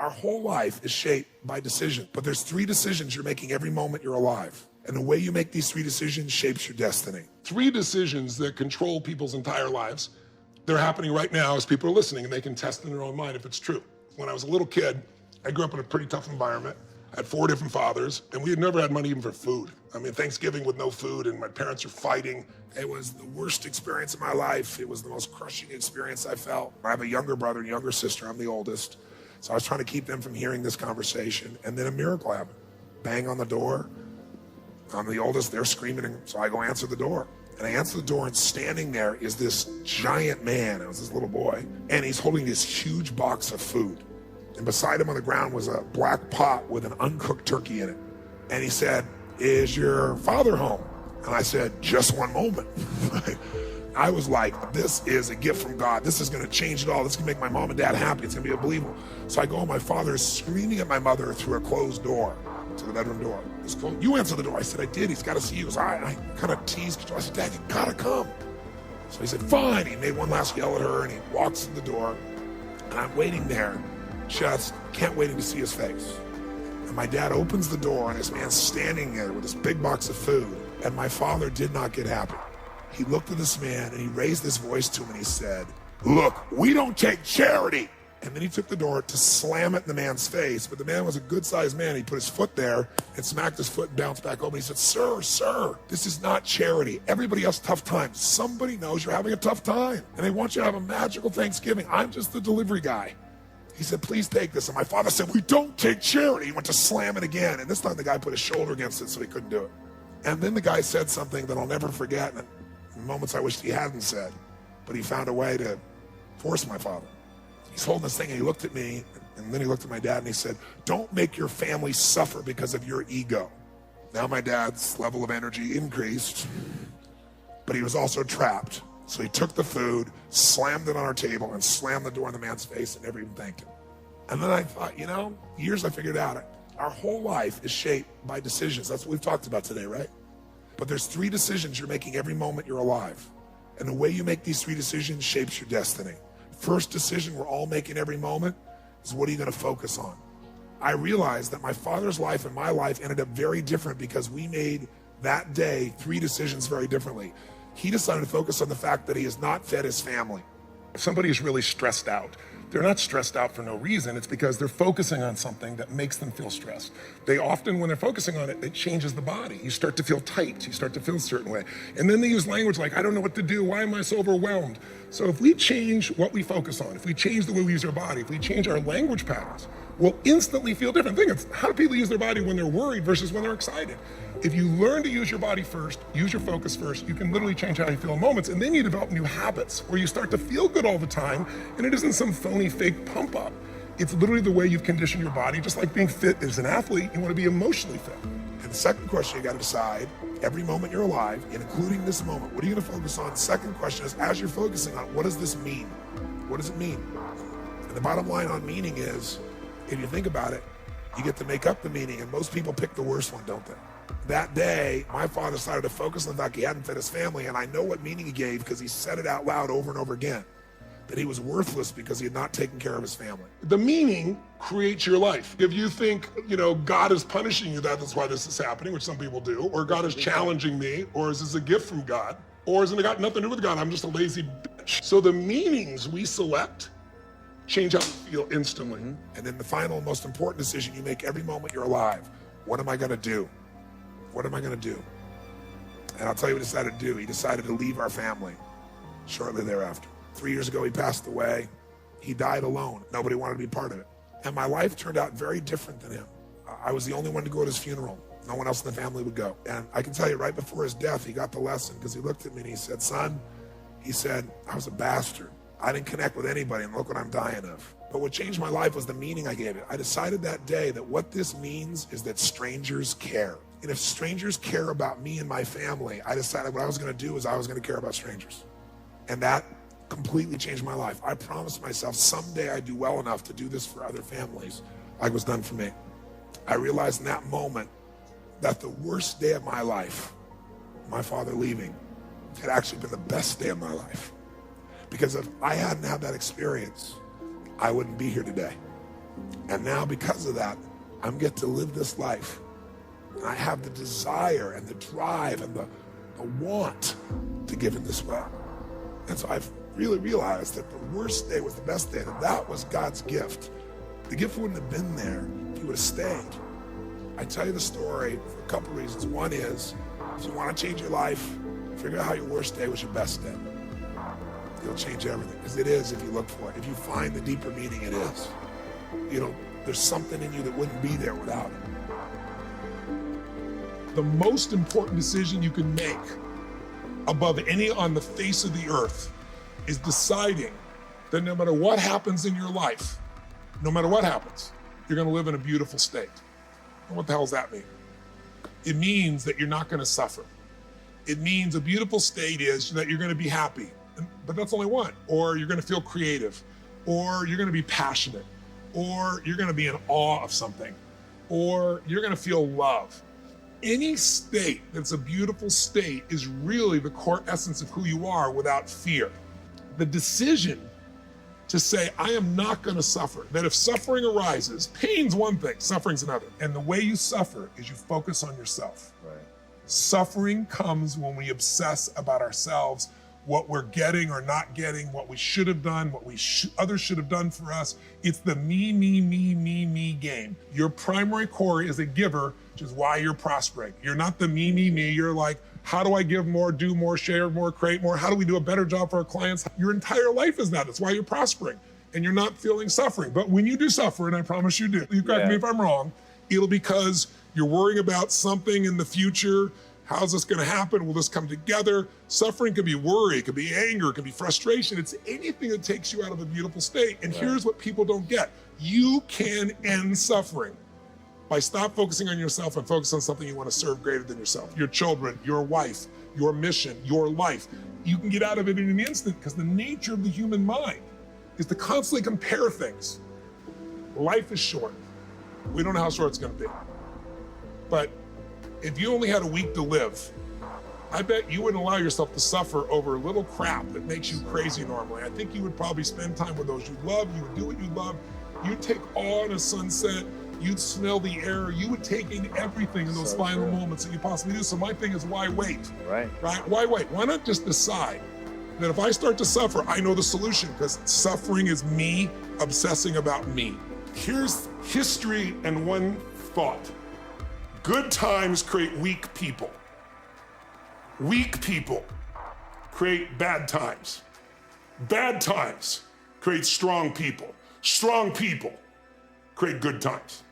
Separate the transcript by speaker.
Speaker 1: Our whole life is shaped by decision, but there's 3 decisions you're making every moment you're alive. And the way you make these 3 decisions shapes your destiny. 3 decisions that control people's entire lives. They're happening right now as people are listening, and they can test in their own mind if it's true. When I was a little kid, I grew up in a pretty tough environment. I had 4 different fathers, and we had never had money even for food. I mean, Thanksgiving with no food, and my parents are fighting. It was the worst experience of my life. It was the most crushing experience I felt. I have a younger brother and younger sister. I'm the oldest. So I was trying to keep them from hearing this conversation. And then a miracle happened. Bang on the door. I'm the oldest, they're screaming, so I go answer the door. And I answer the door, and standing there is this giant man. It was this little boy. And he's holding this huge box of food. And beside him on the ground was a black pot with an uncooked turkey in it. And he said, "Is your father home?" And I said, "Just one moment." I was like, this is a gift from God. This is gonna change it all. This is gonna make my mom and dad happy. It's gonna be unbelievable. So I go, and my father is screaming at my mother through a closed door to the bedroom door. He's going, "You answer the door." I said, "I did. He's got to see you." I kind of teased. I said, "Dad, you gotta come." So he said, "Fine." He made one last yell at her, and he walks to the door, and I'm waiting there, just can't waiting to see his face. And my dad opens the door, and this man's standing there with this big box of food, and my father did not get happy. He looked at this man, and he raised his voice to him, and he said, "Look, we don't take charity." And then he took the door to slam it in the man's face. But the man was a good-sized man. He put his foot there and smacked his foot and bounced back over. He said, Sir, this is not charity. Everybody has tough times. Somebody knows you're having a tough time, and they want you to have a magical Thanksgiving. I'm just the delivery guy." He said, "Please take this." And my father said, "We don't take charity." He went to slam it again. And this time the guy put his shoulder against it so he couldn't do it. And then the guy said something that I'll never forget, and moments I wished he hadn't said. But he found a way to force my father. He's holding this thing, and he looked at me, and then he looked at my dad, and he said, "Don't make your family suffer because of your ego." Now my dad's level of energy increased, but he was also trapped. So he took the food, slammed it on our table, and slammed the door in the man's face, and never even thanked him. And then I thought, years I figured out, our whole life is shaped by decisions. That's what we've talked about today, right? But there's 3 decisions you're making every moment you're alive. And the way you make these 3 decisions shapes your destiny. First decision we're all making every moment is, what are you gonna focus on? I realized that my father's life and my life ended up very different because we made that day 3 decisions very differently. He decided to focus on the fact that he has not fed his family. If somebody is really stressed out, they're not stressed out for no reason. It's because they're focusing on something that makes them feel stressed. They often, when they're focusing on it, it changes the body. You start to feel tight. You start to feel a certain way. And then they use language like, "I don't know what to do. Why am I so overwhelmed?" So if we change what we focus on, if we change the way we use our body, if we change our language patterns, we'll instantly feel different. Think of how do people use their body when they're worried versus when they're excited. If you learn to use your body first, use your focus first, you can literally change how you feel in moments, and then you develop new habits where you start to feel good all the time, and it isn't some phony, fake pump up. It's literally the way you've conditioned your body. Just like being fit as an athlete, you want to be emotionally fit. And the second question you got to decide, every moment you're alive, including this moment, what are you going to focus on? Second question is, as you're focusing on, what does this mean? What does it mean? And the bottom line on meaning is, if you think about it, you get to make up the meaning, and most people pick the worst one, don't they? That day, my father decided to focus on the fact he hadn't fed his family, and I know what meaning he gave because he said it out loud over and over again, that he was worthless because he had not taken care of his family. The meaning creates your life. If you think, God is punishing you, that's why this is happening, which some people do, or God is challenging me, or is this a gift from God, or has it got nothing to do with God, I'm just a lazy bitch. So the meanings we select change how you feel instantly. And then the final, most important decision you make every moment you're alive, what am I gonna do? What am I gonna do? And I'll tell you what he decided to do. He decided to leave our family shortly thereafter. 3 years ago, he passed away. He died alone. Nobody wanted to be part of it. And my life turned out very different than him. I was the only one to go to his funeral. No one else in the family would go. And I can tell you, right before his death, he got the lesson because he looked at me and he said, "Son," he said, "I was a bastard. I didn't connect with anybody, and look what I'm dying of." But what changed my life was the meaning I gave it. I decided that day that what this means is that strangers care. And if strangers care about me and my family, I decided what I was gonna do is I was gonna care about strangers. And that completely changed my life. I promised myself someday I'd do well enough to do this for other families like was done for me. I realized in that moment that the worst day of my life, my father leaving, had actually been the best day of my life. Because if I hadn't had that experience, I wouldn't be here today. And now because of that, I'm get to live this life. And I have the desire and the drive and the want to give in this way. And so I've really realized that the worst day was the best day, and that was God's gift. The gift wouldn't have been there if he would have stayed. I tell you the story for a couple reasons. One is, if you want to change your life, figure out how your worst day was your best day. It'll change everything, because it is if you look for it. If you find the deeper meaning, it is. There's something in you that wouldn't be there without it. The most important decision you can make above any on the face of the earth is deciding that no matter what happens in your life, no matter what happens, you're gonna live in a beautiful state. And what the hell does that mean? It means that you're not gonna suffer. It means a beautiful state is that you're gonna be happy, but that's only one. Or you're gonna feel creative, or you're gonna be passionate, or you're gonna be in awe of something, or you're gonna feel love. Any state that's a beautiful state is really the core essence of who you are without fear. The decision to say, I am not gonna suffer, that if suffering arises, pain's one thing, suffering's another. And the way you suffer is you focus on yourself.
Speaker 2: Right.
Speaker 1: Suffering comes when we obsess about ourselves, what we're getting or not getting, what we should have done, what others should have done for us. It's the me, me, me, me, me game. Your primary core is a giver, which is why you're prospering. You're not the me, me, me. You're like, how do I give more, do more, share more, create more? How do we do a better job for our clients? Your entire life is that. That's why you're prospering and you're not feeling suffering. But when you do suffer, and I promise you do, you correct me if I'm wrong, it'll because you're worrying about something in the future. How's this gonna happen? Will this come together? Suffering could be worry, it could be anger, it could be frustration. It's anything that takes you out of a beautiful state. And here's what people don't get. You can end suffering by stop focusing on yourself and focus on something you want to serve greater than yourself. Your children, your wife, your mission, your life. You can get out of it in an instant because the nature of the human mind is to constantly compare things. Life is short. We don't know how short it's gonna be. But if you only had a week to live, I bet you wouldn't allow yourself to suffer over little crap that makes you crazy normally. I think you would probably spend time with those you love, you would do what you love, you'd take awe in a sunset, you'd smell the air, you would take in everything in those final moments that you possibly do. So my thing is, why wait?
Speaker 2: Right.
Speaker 1: Why wait? Why not just decide that if I start to suffer, I know the solution, because suffering is me obsessing about me. Here's history and one thought. Good times create weak people. Weak people create bad times. Bad times create strong people. Strong people create good times.